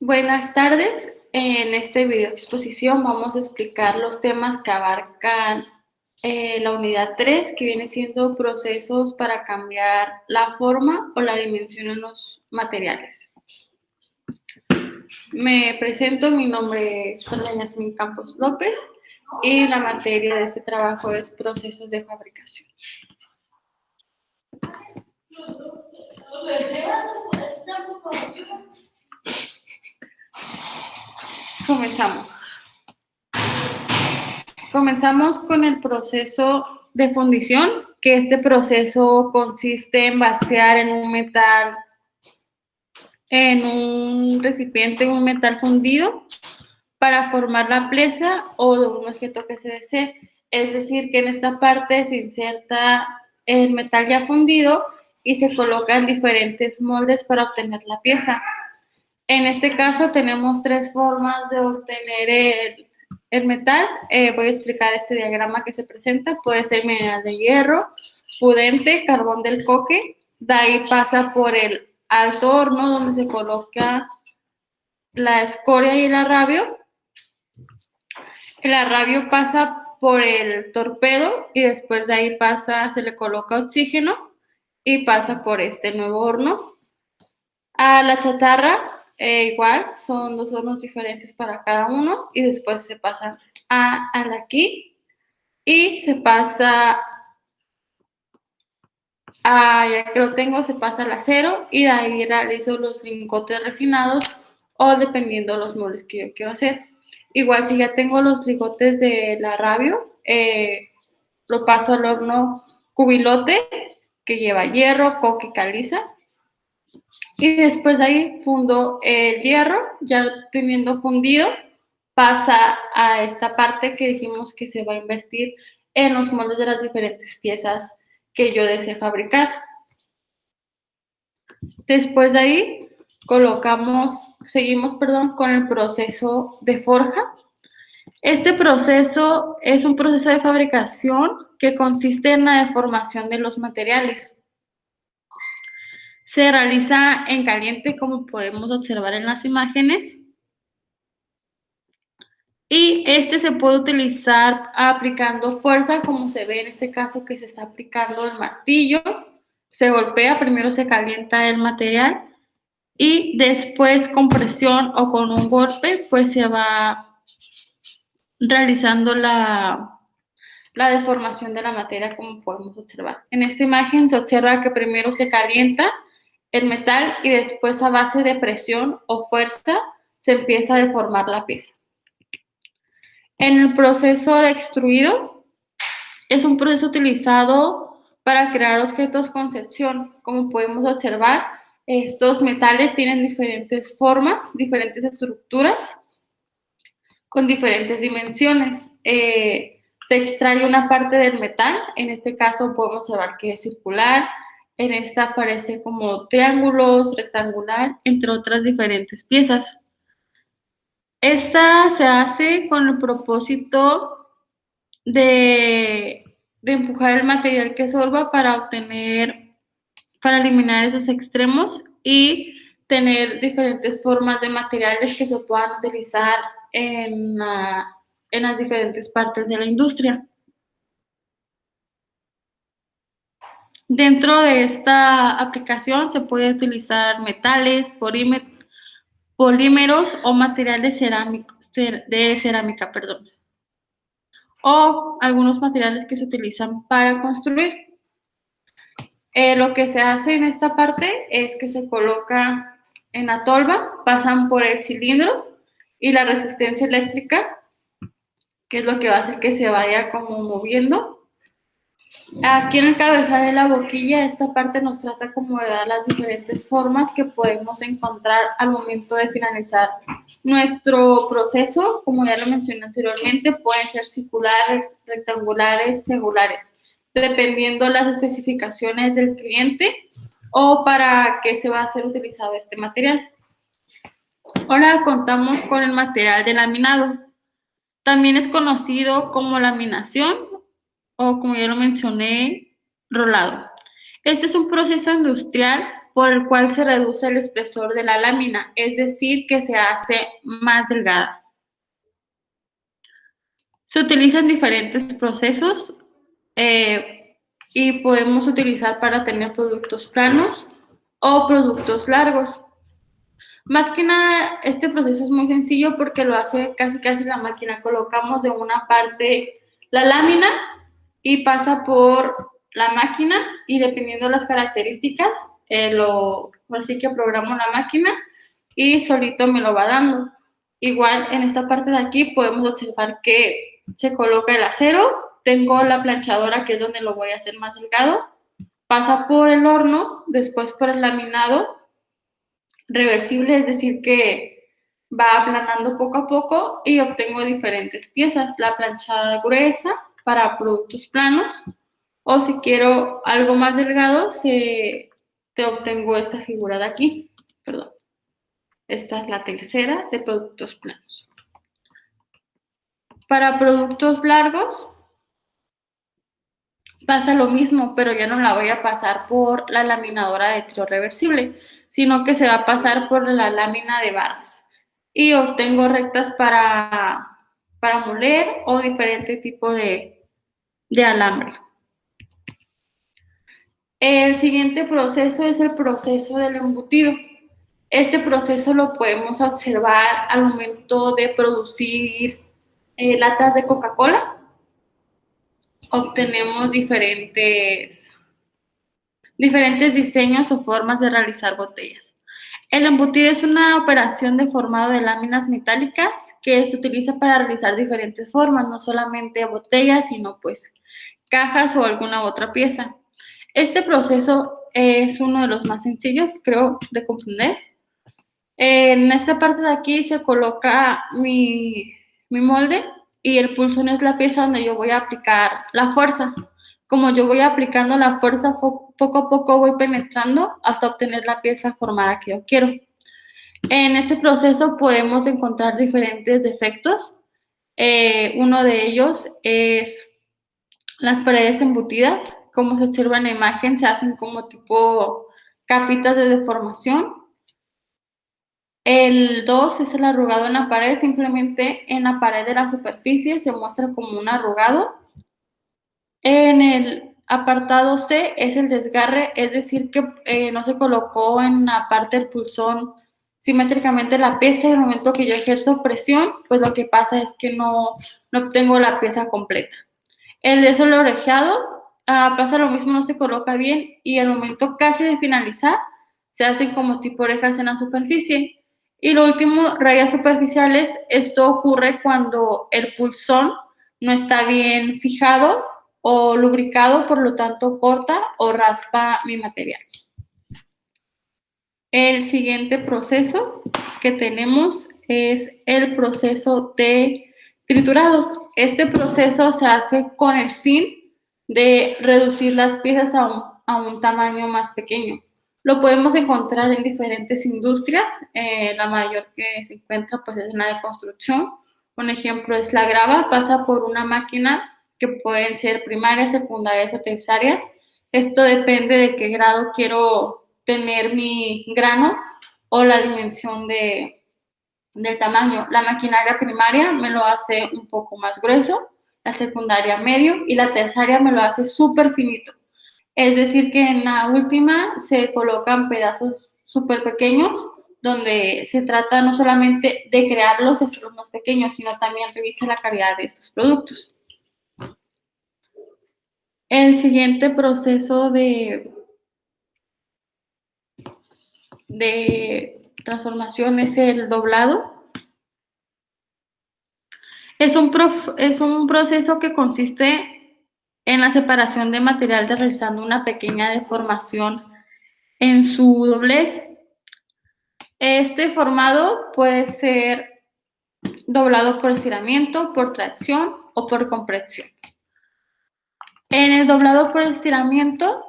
Buenas tardes. En este video exposición vamos a explicar los temas que abarcan la unidad 3, que viene siendo procesos para cambiar la forma o la dimensión en los materiales. Me presento, mi nombre es Perla Yasmín Campos López y la materia de este trabajo es procesos de fabricación. Comenzamos. Comenzamos con el proceso de fundición, que este proceso consiste en vaciar en un metal, en un recipiente, un metal fundido para formar la pieza o de un objeto que se desee. Es decir, que en esta parte se inserta el metal ya fundido y se coloca en diferentes moldes para obtener la pieza. En este caso tenemos tres formas de obtener el metal. Voy a explicar este diagrama que se presenta. Puede ser mineral de hierro, pudente, carbón del coque. De ahí pasa por el alto horno donde se coloca la escoria y el arrabio. El arrabio pasa por el torpedo y después de ahí se le coloca oxígeno y pasa por este nuevo horno. A la chatarra, igual, son dos hornos diferentes para cada uno y después se pasa al aquí y se pasa ya que lo tengo, se pasa al acero y de ahí realizo los lingotes refinados o dependiendo de los moldes que yo quiero hacer. Igual si ya tengo los lingotes del arrabio, lo paso al horno cubilote que lleva hierro, coque y caliza. Y después de ahí fundo el hierro, ya teniendo fundido, pasa a esta parte que dijimos que se va a invertir en los moldes de las diferentes piezas que yo desee fabricar. Después de ahí seguimos con el proceso de forja. Este proceso es un proceso de fabricación que consiste en la deformación de los materiales. Se realiza en caliente, como podemos observar en las imágenes. Y este se puede utilizar aplicando fuerza, como se ve en este caso que se está aplicando el martillo. Se golpea, primero se calienta el material y después con presión o con un golpe, pues se va realizando la deformación de la materia, como podemos observar. En esta imagen se observa que primero se calienta el metal y después a base de presión o fuerza se empieza a deformar la pieza. En el proceso de extruido, es un proceso utilizado para crear objetos con sección. Como podemos observar, estos metales tienen diferentes formas, diferentes estructuras, con diferentes dimensiones. Se extrae una parte del metal, en este caso podemos observar que es circular, en esta aparece como triángulos, rectangular, entre otras diferentes piezas. Esta se hace con el propósito de empujar el material que sorba para eliminar esos extremos y tener diferentes formas de materiales que se puedan utilizar en las diferentes partes de la industria. Dentro de esta aplicación se puede utilizar metales, polímeros o materiales de cerámica, o algunos materiales que se utilizan para construir. Lo que se hace en esta parte es que se coloca en la tolva, pasan por el cilindro y la resistencia eléctrica, que es lo que va a hacer que se vaya como moviendo. Aquí en el cabezal de la boquilla, esta parte nos trata como de dar las diferentes formas que podemos encontrar al momento de finalizar nuestro proceso. Como ya lo mencioné anteriormente, pueden ser circulares, rectangulares, regulares, dependiendo las especificaciones del cliente o para qué se va a ser utilizado este material. Ahora contamos con el material de laminado. También es conocido como laminación o, como ya lo mencioné, rolado. Este es un proceso industrial por el cual se reduce el espesor de la lámina, es decir, que se hace más delgada. Se utilizan diferentes procesos y podemos utilizar para tener productos planos o productos largos. Más que nada, este proceso es muy sencillo porque lo hace casi la máquina. Colocamos de una parte la lámina y pasa por la máquina y dependiendo de las características, así que programo la máquina y solito me lo va dando. Igual en esta parte de aquí podemos observar que se coloca el acero, tengo la planchadora que es donde lo voy a hacer más delgado, pasa por el horno, después por el laminado reversible, es decir que va aplanando poco a poco y obtengo diferentes piezas, la planchada gruesa para productos planos o si quiero algo más delgado te obtengo esta figura de aquí, perdón. Esta es la tercera de productos planos. Para productos largos pasa lo mismo, pero ya no la voy a pasar por la laminadora de tiro reversible, sino que se va a pasar por la lámina de barras. Y obtengo rectas para moler o diferente tipo de alambre. El siguiente proceso es el proceso del embutido. Este proceso lo podemos observar al momento de producir latas de Coca-Cola. Obtenemos diferentes diseños o formas de realizar botellas. El embutido es una operación de formado de láminas metálicas que se utiliza para realizar diferentes formas, no solamente botellas, sino pues cajas o alguna otra pieza. Este proceso es uno de los más sencillos, creo, de comprender. En esta parte de aquí se coloca mi molde y el pulsón es la pieza donde yo voy a aplicar la fuerza. Como yo voy aplicando la fuerza, poco a poco voy penetrando hasta obtener la pieza formada que yo quiero. En este proceso podemos encontrar diferentes defectos. Uno de ellos es las paredes embutidas. Como se observa en la imagen, se hacen como tipo capitas de deformación. El 2 es el arrugado en la pared, simplemente en la pared de la superficie se muestra como un arrugado. En el apartado C es el desgarre, es decir que no se colocó en la parte del pulsón simétricamente la pieza y al momento que yo ejerzo presión, pues lo que pasa es que no obtengo la pieza completa. El de solo orejeado pasa lo mismo, no se coloca bien y al momento casi de finalizar se hacen como tipo orejas en la superficie. Y lo último, rayas superficiales, esto ocurre cuando el pulsón no está bien fijado o lubricado, por lo tanto corta o raspa mi material. El siguiente proceso que tenemos es el proceso de triturado. Este proceso se hace con el fin de reducir las piezas a un tamaño más pequeño. Lo podemos encontrar en diferentes industrias, la mayor que se encuentra pues es en la de construcción. Un ejemplo es la grava, pasa por una máquina que pueden ser primarias, secundarias o terciarias. Esto depende de qué grado quiero tener mi grano o la dimensión del tamaño. La maquinaria primaria me lo hace un poco más grueso, la secundaria medio y la terciaria me lo hace súper finito. Es decir, que en la última se colocan pedazos súper pequeños donde se trata no solamente de crearlos, hacerlos más pequeños, sino también revisa la calidad de estos productos. El siguiente proceso de transformación es el doblado. Es un proceso que consiste en la separación de material realizando una pequeña deformación en su doblez. Este formado puede ser doblado por estiramiento, por tracción o por compresión. En el doblado por estiramiento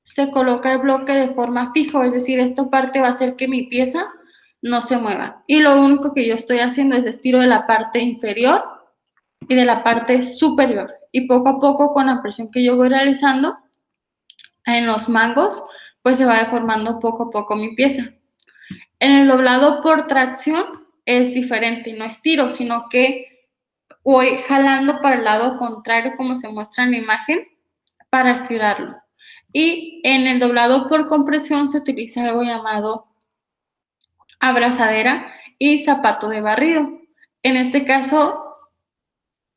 se coloca el bloque de forma fijo, es decir, esta parte va a hacer que mi pieza no se mueva. Y lo único que yo estoy haciendo es estiro de la parte inferior y de la parte superior. Y poco a poco, con la presión que yo voy realizando en los mangos, pues se va deformando poco a poco mi pieza. En el doblado por tracción es diferente, no estiro, sino que voy jalando para el lado contrario como se muestra en la imagen para estirarlo. Y en el doblado por compresión se utiliza algo llamado abrazadera y zapato de barrido. En este caso,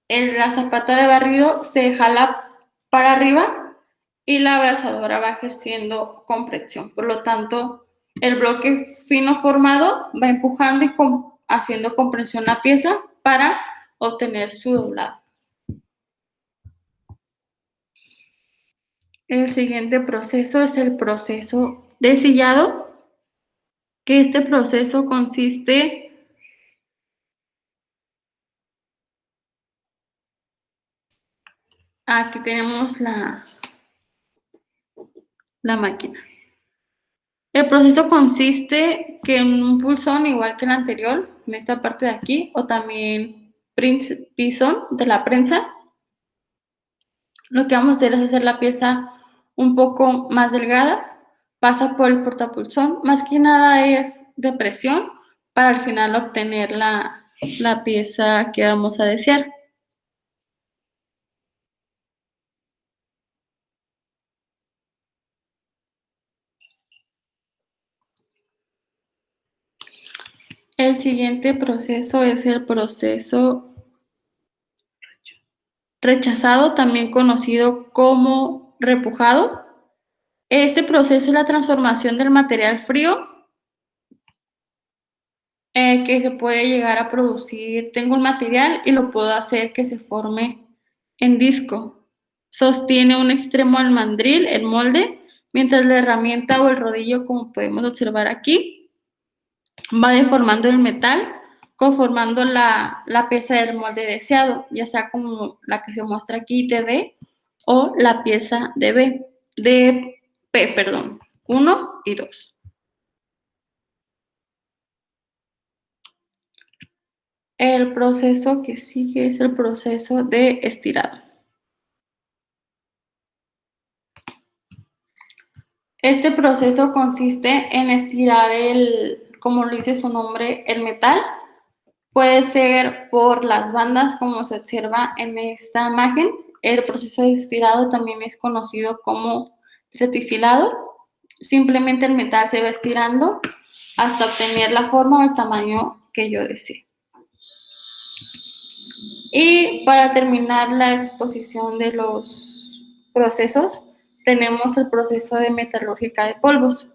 la zapata de barrido se jala para arriba y la abrazadora va ejerciendo compresión. Por lo tanto, el bloque fino formado va empujando y haciendo compresión la pieza para obtener su doblado. El siguiente proceso es el proceso de sillado, que este proceso consiste. Aquí tenemos la máquina. El proceso consiste que en un pulsón, igual que el anterior, en esta parte de aquí, o también pisón de la prensa, lo que vamos a hacer es hacer la pieza un poco más delgada, pasa por el portapulsón, más que nada es de presión para al final obtener la pieza que vamos a desear. El siguiente proceso es el proceso rechazado, también conocido como repujado. Este proceso es la transformación del material frío que se puede llegar a producir. Tengo un material y lo puedo hacer que se forme en disco. Sostiene un extremo al mandril, el molde, mientras la herramienta o el rodillo, como podemos observar aquí, va deformando el metal, conformando la pieza del molde deseado, ya sea como la que se muestra aquí de B o la pieza de P, 1 y 2. El proceso que sigue es el proceso de estirado. Este proceso consiste en estirar como lo dice su nombre, el metal. Puede ser por las bandas, como se observa en esta imagen. El proceso de estirado también es conocido como retifilado. Simplemente el metal se va estirando hasta obtener la forma o el tamaño que yo desee. Y para terminar la exposición de los procesos, tenemos el proceso de metalúrgica de polvos.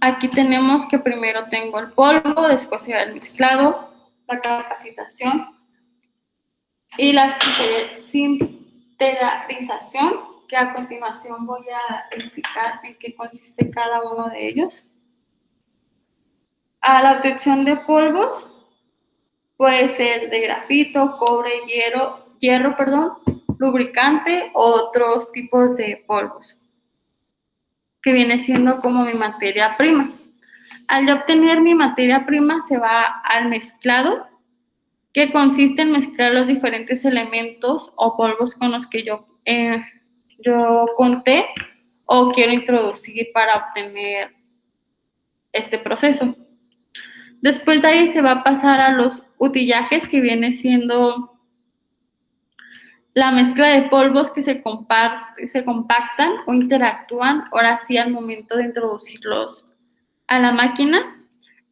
Aquí tenemos que primero tengo el polvo, después se va el mezclado, la capacitación y la sinterización, que a continuación voy a explicar en qué consiste cada uno de ellos. A la obtención de polvos puede ser de grafito, cobre, hierro, lubricante o otros tipos de polvos, que viene siendo como mi materia prima. Al obtener mi materia prima se va al mezclado, que consiste en mezclar los diferentes elementos o polvos con los que yo conté o quiero introducir para obtener este proceso. Después de ahí se va a pasar a los utillajes, que viene siendo la mezcla de polvos que se compactan o interactúan, ahora sí al momento de introducirlos a la máquina.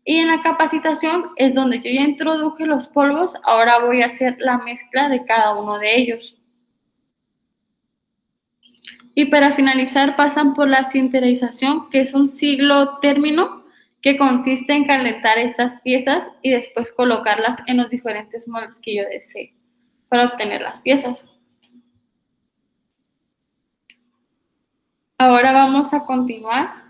Y en la capacitación es donde yo ya introduje los polvos, ahora voy a hacer la mezcla de cada uno de ellos. Y para finalizar pasan por la sinterización, que es un siglo término que consiste en calentar estas piezas y después colocarlas en los diferentes moldes que yo desee para obtener las piezas. Ahora vamos a continuar.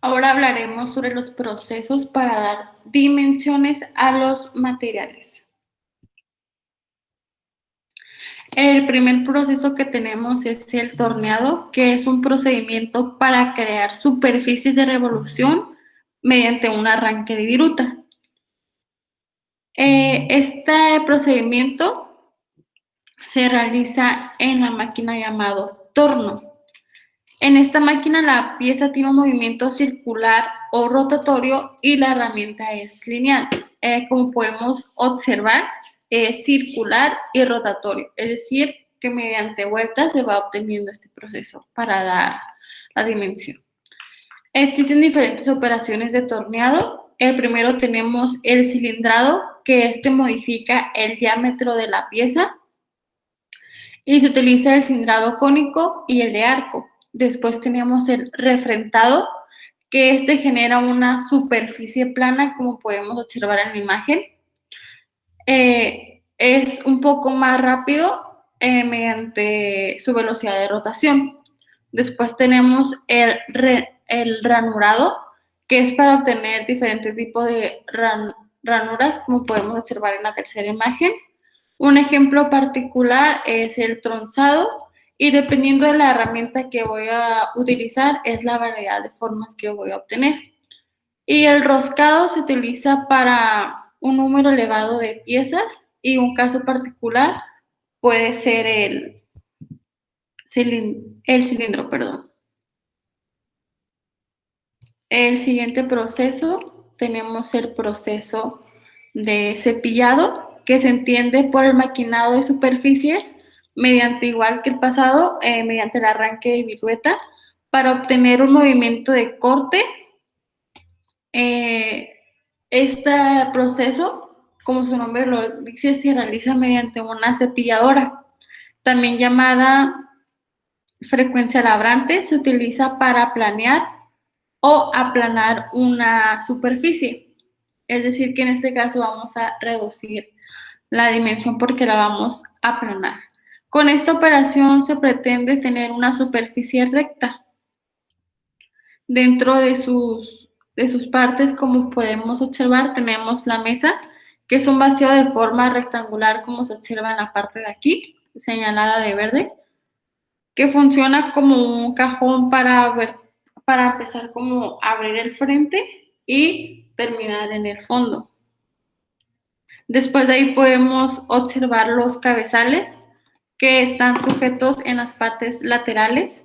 Ahora hablaremos sobre los procesos para dar dimensiones a los materiales. El primer proceso que tenemos es el torneado, que es un procedimiento para crear superficies de revolución mediante un arranque de viruta. Este procedimiento se realiza en la máquina llamado torno. En esta máquina la pieza tiene un movimiento circular o rotatorio y la herramienta es lineal. Como podemos observar, es circular y rotatorio, es decir, que mediante vueltas se va obteniendo este proceso para dar la dimensión. Existen diferentes operaciones de torneado. El primero tenemos el cilindrado, que este modifica el diámetro de la pieza y se utiliza el cilindrado cónico y el de arco. Después tenemos el refrentado, que este genera una superficie plana, como podemos observar en la imagen. Es un poco más rápido mediante su velocidad de rotación. Después tenemos el ranurado, que es para obtener diferentes tipos de ranuras, como podemos observar en la tercera imagen. Un ejemplo particular es el tronzado, y dependiendo de la herramienta que voy a utilizar es la variedad de formas que voy a obtener. Y el roscado se utiliza para un número elevado de piezas, y un caso particular puede ser el cilindro, perdón. El siguiente proceso, tenemos el proceso de cepillado, que se entiende por el maquinado de superficies mediante, igual que el pasado, mediante el arranque de virueta para obtener un movimiento de corte. Este proceso, como su nombre lo dice, se realiza mediante una cepilladora, también llamada frecuencia labrante. Se utiliza para planear o aplanar una superficie. Es decir, que en este caso vamos a reducir la dimensión porque la vamos a aplanar. Con esta operación se pretende tener una superficie recta. Dentro de sus partes, como podemos observar, tenemos la mesa, que es un vacío de forma rectangular, como se observa en la parte de aquí, señalada de verde, que funciona como un cajón para empezar como abrir el frente y terminar en el fondo. Después de ahí podemos observar los cabezales, que están sujetos en las partes laterales.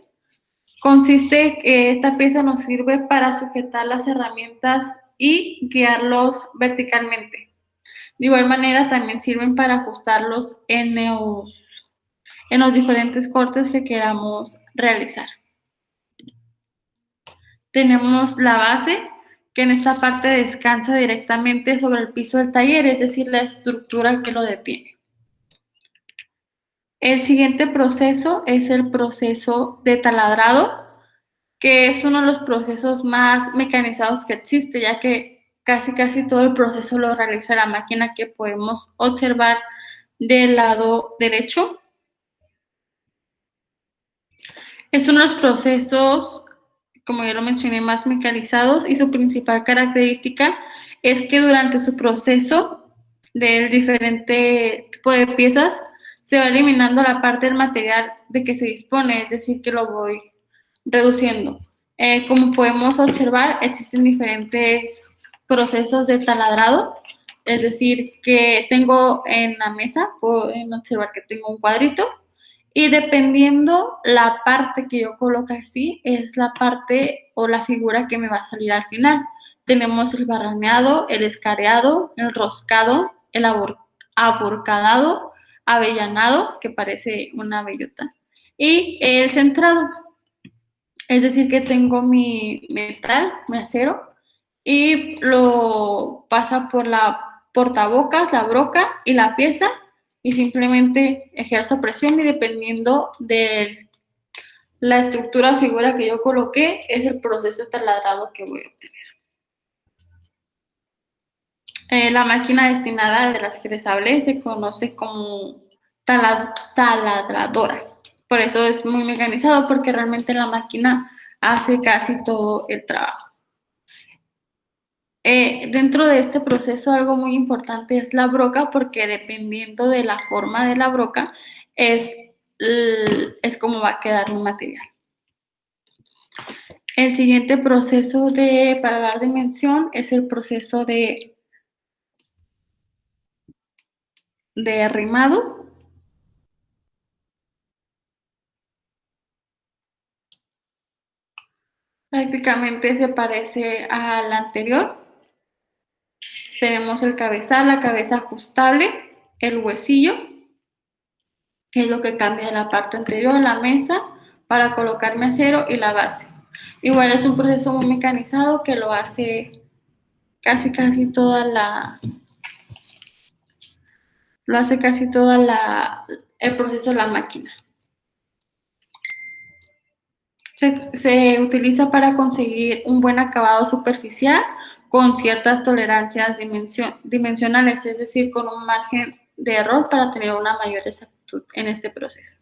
Consiste que esta pieza nos sirve para sujetar las herramientas y guiarlos verticalmente. De igual manera también sirven para ajustarlos en los diferentes cortes que queramos realizar. Tenemos la base, que en esta parte descansa directamente sobre el piso del taller, es decir, la estructura que lo detiene. El siguiente proceso es el proceso de taladrado, que es uno de los procesos más mecanizados que existe, ya que casi todo el proceso lo realiza la máquina, que podemos observar del lado derecho. Es uno de los procesos, como ya lo mencioné, más mecanizados, y su principal característica es que durante su proceso del diferente tipo de piezas se va eliminando la parte del material de que se dispone, es decir, que lo voy reduciendo. Como podemos observar, existen diferentes procesos de taladrado, es decir, que tengo en la mesa, pueden observar que tengo un cuadrito, y dependiendo la parte que yo coloque así, es la parte o la figura que me va a salir al final. Tenemos el barraneado, el escareado, el roscado, el aborcadado, avellanado, que parece una bellota, y el centrado. Es decir, que tengo mi metal, mi acero, y lo pasa por la portabocas, la broca y la pieza, y simplemente ejerzo presión, y dependiendo de la estructura o figura que yo coloqué, es el proceso de taladrado que voy a obtener. La máquina destinada de las que les hablé se conoce como taladradora. Por eso es muy mecanizado, porque realmente la máquina hace casi todo el trabajo. Dentro de este proceso, algo muy importante es la broca, porque dependiendo de la forma de la broca es como va a quedar un material. El siguiente proceso para dar dimensión es el proceso de de arrimado. Prácticamente se parece al anterior. Tenemos el cabezal, la cabeza ajustable, el huesillo, que es lo que cambia de la parte anterior, la mesa para colocar acero y la base. Igual es un proceso muy mecanizado que lo hace casi toda el proceso de la máquina. Se utiliza para conseguir un buen acabado superficial con ciertas tolerancias dimensionales, es decir, con un margen de error para tener una mayor exactitud en este proceso.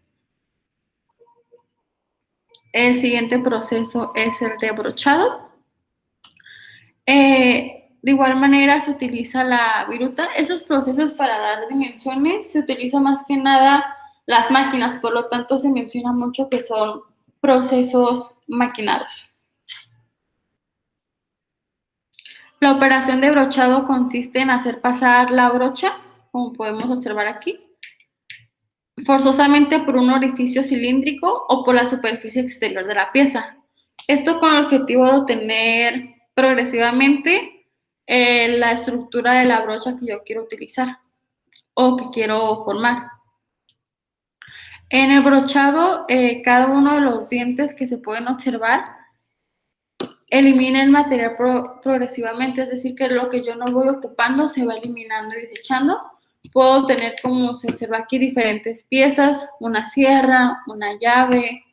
El siguiente proceso es el de brochado. De igual manera se utiliza la viruta. Esos procesos para dar dimensiones se utiliza más que nada las máquinas, por lo tanto se menciona mucho que son procesos maquinados. La operación de brochado consiste en hacer pasar la brocha, como podemos observar aquí, forzosamente por un orificio cilíndrico o por la superficie exterior de la pieza. Esto con el objetivo de obtener progresivamente la estructura de la brocha que yo quiero utilizar o que quiero formar. En el brochado, cada uno de los dientes que se pueden observar elimina el material progresivamente, es decir, que lo que yo no voy ocupando se va eliminando y desechando. Puedo tener, como se observa aquí, diferentes piezas, una sierra, una llave,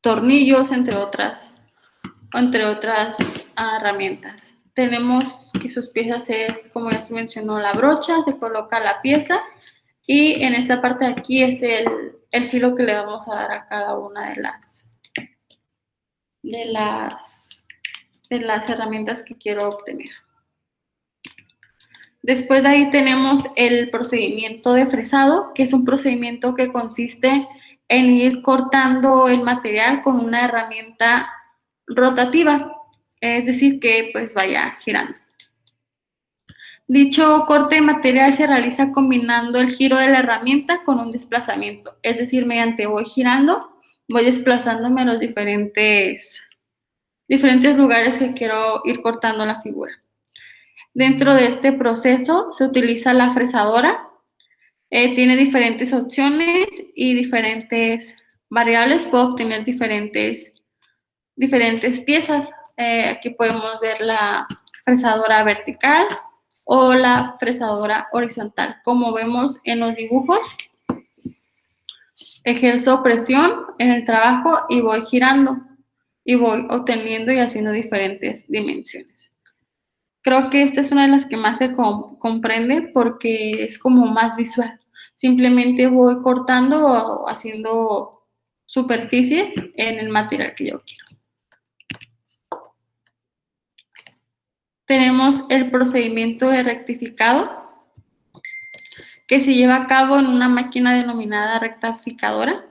tornillos, entre otras herramientas. Tenemos que sus piezas es, como ya se mencionó, la brocha, se coloca la pieza y en esta parte de aquí es el filo que le vamos a dar a cada una de las herramientas que quiero obtener. Después de ahí tenemos el procedimiento de fresado, que es un procedimiento que consiste en ir cortando el material con una herramienta rotativa, es decir, que pues vaya girando. Dicho corte de material se realiza combinando el giro de la herramienta con un desplazamiento, es decir, mediante voy girando, voy desplazándome a los diferentes lugares que quiero ir cortando la figura. Dentro de este proceso se utiliza la fresadora, tiene diferentes opciones y diferentes variables, puedo obtener diferentes piezas. Aquí podemos ver la fresadora vertical o la fresadora horizontal. Como vemos en los dibujos, ejerzo presión en el trabajo y voy girando y voy obteniendo y haciendo diferentes dimensiones. Creo que esta es una de las que más se comprende porque es como más visual. Simplemente voy cortando o haciendo superficies en el material que yo quiero. Tenemos el procedimiento de rectificado, que se lleva a cabo en una máquina denominada rectificadora.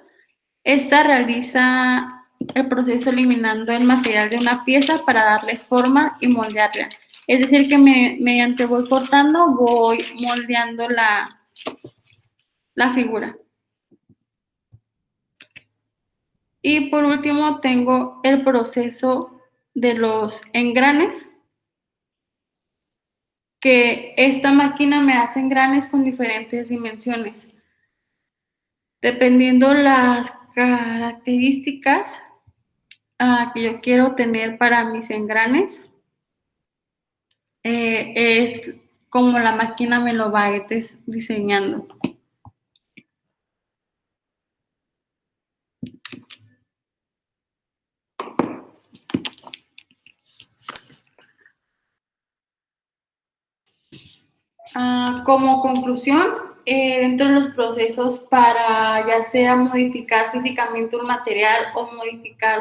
Esta realiza el proceso eliminando el material de una pieza para darle forma y moldearla. Es decir, que mediante voy cortando, voy moldeando la figura. Y por último tengo el proceso de los engranes, que esta máquina me hace engranes con diferentes dimensiones. Dependiendo las características que yo quiero tener para mis engranes, es como la máquina me lo va a ir diseñando. Como conclusión, dentro de los procesos para ya sea modificar físicamente un material o modificar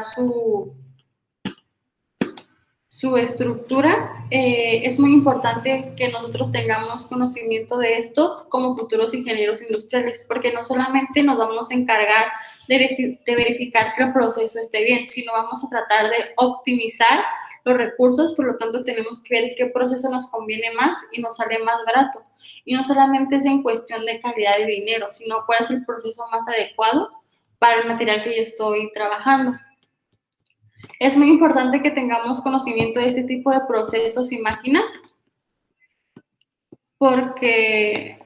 su estructura, es muy importante que nosotros tengamos conocimiento de estos como futuros ingenieros industriales, porque no solamente nos vamos a encargar de verificar que el proceso esté bien, sino vamos a tratar de optimizar los recursos, por lo tanto tenemos que ver qué proceso nos conviene más y nos sale más barato. Y no solamente es en cuestión de calidad de dinero, sino cuál es el proceso más adecuado para el material que yo estoy trabajando. Es muy importante que tengamos conocimiento de este tipo de procesos y máquinas porque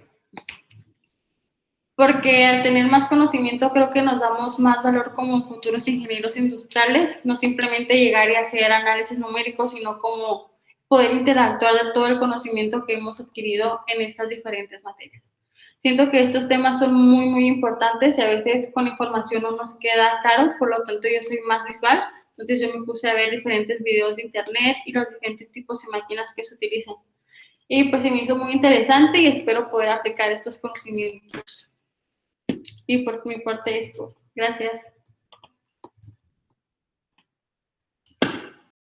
al tener más conocimiento creo que nos damos más valor como futuros ingenieros industriales, no simplemente llegar y hacer análisis numéricos, sino como poder interactuar de todo el conocimiento que hemos adquirido en estas diferentes materias. Siento que estos temas son muy, muy importantes y a veces con información no nos queda claro, por lo tanto yo soy más visual, entonces yo me puse a ver diferentes videos de internet y los diferentes tipos de máquinas que se utilizan. Y pues se me hizo muy interesante y espero poder aplicar estos conocimientos. Y por mi parte esto. Gracias.